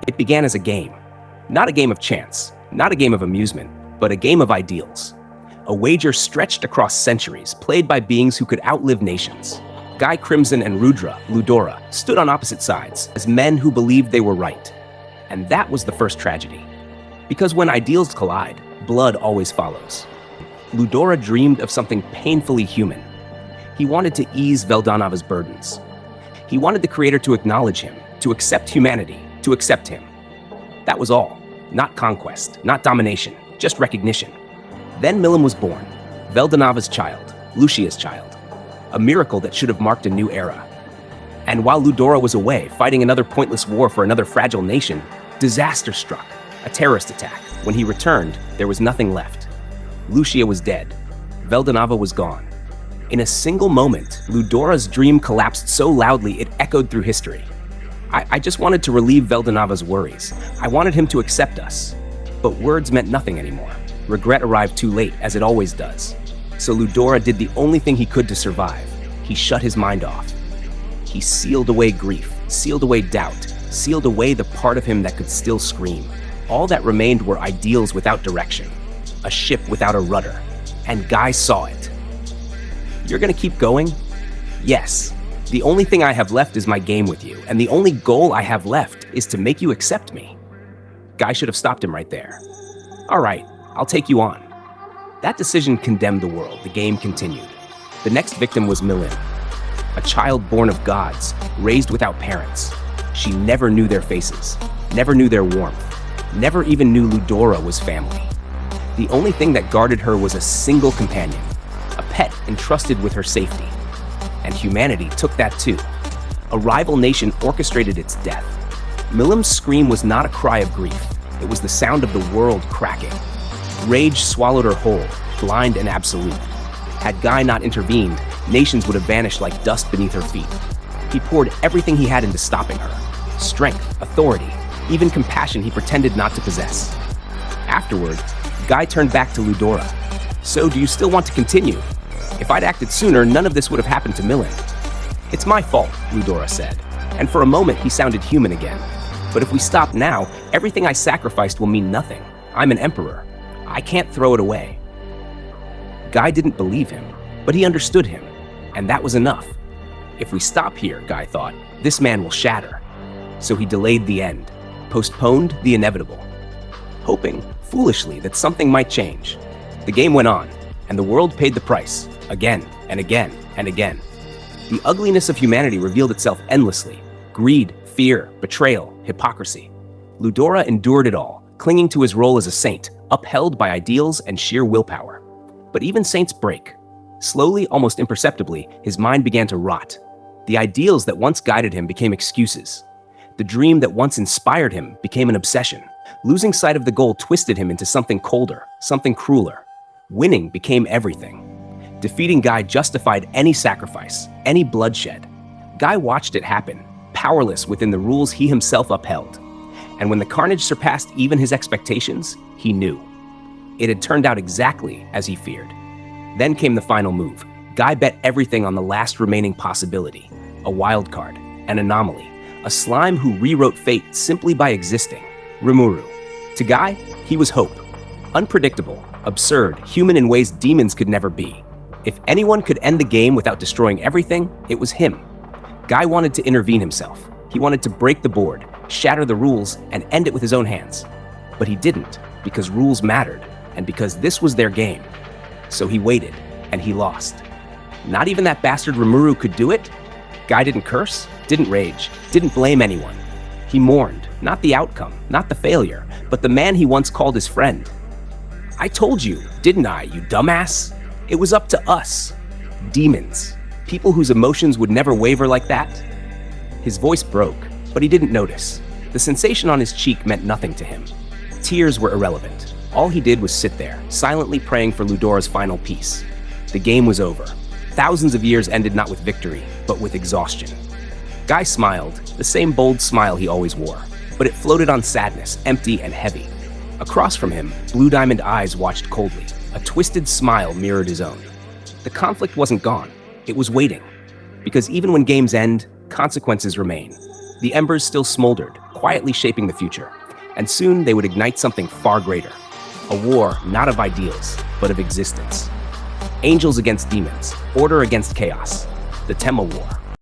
It began as a game. Not a game of chance, not a game of amusement, but a game of ideals. A wager stretched across centuries, played by beings who could outlive nations. Guy Crimson and Rudra, Ludora, stood on opposite sides as men who believed they were right. And that was the first tragedy. Because when ideals collide, blood always follows. Ludora dreamed of something painfully human. He wanted to ease Veldanava's burdens. He wanted the creator to acknowledge him, to accept humanity, to accept him. That was all. Not conquest, not domination, just recognition. Then Milim was born, Veldanava's child, Lushia's child. A miracle that should have marked a new era. And while Ludora was away, fighting another pointless war for another fragile nation, disaster struck, a terrorist attack. When he returned, there was nothing left. Lushia was dead. Veldanava was gone. In a single moment, Ludora's dream collapsed so loudly it echoed through history. I just wanted to relieve Veldanava's worries. I wanted him to accept us. But words meant nothing anymore. Regret arrived too late, as it always does. So Ludora did the only thing he could to survive. He shut his mind off. He sealed away grief, sealed away doubt, sealed away the part of him that could still scream. All that remained were ideals without direction, a ship without a rudder, and Guy saw it. You're gonna keep going? Yes. The only thing I have left is my game with you, and the only goal I have left is to make you accept me. Guy should have stopped him right there. All right, I'll take you on. That decision condemned the world. The game continued. The next victim was Milim, a child born of gods, raised without parents. She never knew their faces, never knew their warmth, never even knew Ludora was family. The only thing that guarded her was a single companion, a pet entrusted with her safety. And humanity took that too. A rival nation orchestrated its death. Milim's scream was not a cry of grief. It was the sound of the world cracking. Rage swallowed her whole, blind and absolute. Had Guy not intervened, nations would have vanished like dust beneath her feet. He poured everything he had into stopping her. Strength, authority, even compassion he pretended not to possess. Afterward, Guy turned back to Ludora. So do you still want to continue? If I'd acted sooner, none of this would have happened to Milim. It's my fault, Ludora said. And for a moment, he sounded human again. But if we stop now, everything I sacrificed will mean nothing. I'm an emperor. I can't throw it away. Guy didn't believe him, but he understood him, and that was enough. If we stop here, Guy thought, this man will shatter. So he delayed the end, postponed the inevitable, hoping, foolishly, that something might change. The game went on, and the world paid the price, again and again and again. The ugliness of humanity revealed itself endlessly. Greed, fear, betrayal, hypocrisy. Ludora endured it all, clinging to his role as a saint, upheld by ideals and sheer willpower. But even saints break. Slowly, almost imperceptibly, his mind began to rot. The ideals that once guided him became excuses. The dream that once inspired him became an obsession. Losing sight of the goal twisted him into something colder, something crueler. Winning became everything. Defeating Guy justified any sacrifice, any bloodshed. Guy watched it happen, powerless within the rules he himself upheld. And when the carnage surpassed even his expectations, he knew. It had turned out exactly as he feared. Then came the final move. Guy bet everything on the last remaining possibility, a wild card, an anomaly, a slime who rewrote fate simply by existing, Rimuru. To Guy, he was hope. Unpredictable, absurd, human in ways demons could never be. If anyone could end the game without destroying everything, it was him. Guy wanted to intervene himself. He wanted to break the board, shatter the rules, and end it with his own hands. But he didn't, because rules mattered, and because this was their game. So he waited, and he lost. Not even that bastard Rimuru could do it? Guy didn't curse, didn't rage, didn't blame anyone. He mourned, not the outcome, not the failure, but the man he once called his friend. I told you, didn't I, you dumbass? It was up to us. Demons. People whose emotions would never waver like that. His voice broke, but he didn't notice. The sensation on his cheek meant nothing to him. Tears were irrelevant. All he did was sit there, silently praying for Ludora's final piece. The game was over. Thousands of years ended not with victory, but with exhaustion. Guy smiled, the same bold smile he always wore, but it floated on sadness, empty and heavy. Across from him, blue diamond eyes watched coldly. A twisted smile mirrored his own. The conflict wasn't gone. It was waiting. Because even when games end, consequences remain. The embers still smoldered, quietly shaping the future, and soon they would ignite something far greater. A war not of ideals, but of existence. Angels against demons, order against chaos. The Temma War.